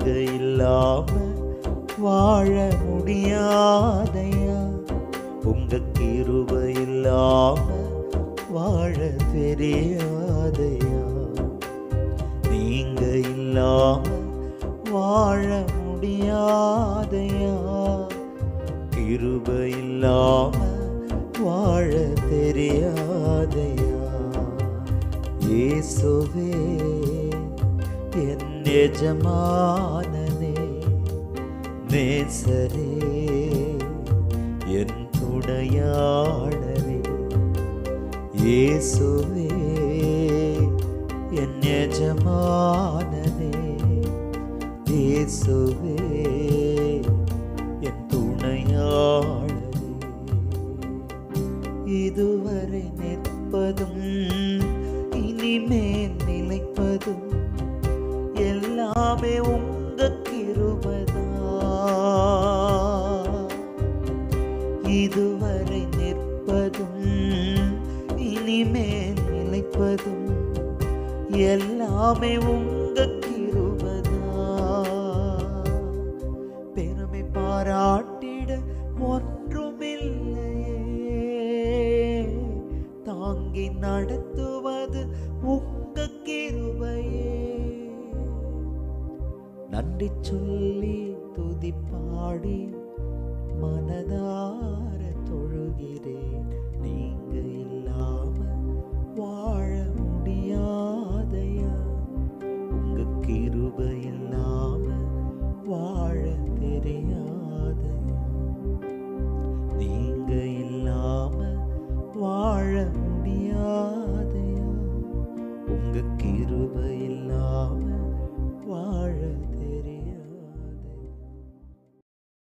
நீங்க இல்லாம வாழ முடியாதையா, உங்க கிருபை இல்லாம வாழ தெரியாதையா. நீங்க இல்லாம வாழ முடியாதையா, கிருபை இல்லாம வாழ தெரியாதையா. இயேசுவே என் எஜமானனே, நேசரே என் துணையாளரே. இயேசுவே என் எஜமானனே, இயேசுவே என் துணையாளரே. இதுவரை நிற்பதும் இனிமேல் நிலைப்பதும் எல்லாமே உங்க கிருபைதான். இதுவரை நிற்பதும் இனிமேல் நிலைப்பதும் எல்லாமே உங்க கிருபைதான். பெருமை பாராட்டிட ஒன்றுமில்லையே, தாங்கி நடத்துவது உங்க கிருபையே. நன்றி சொல்லி துதி பாடி மனதார தொழுகிறேன். நீங்க இல்லாம வாழ முடியாதையா, உங்க கிருபை இல்லாம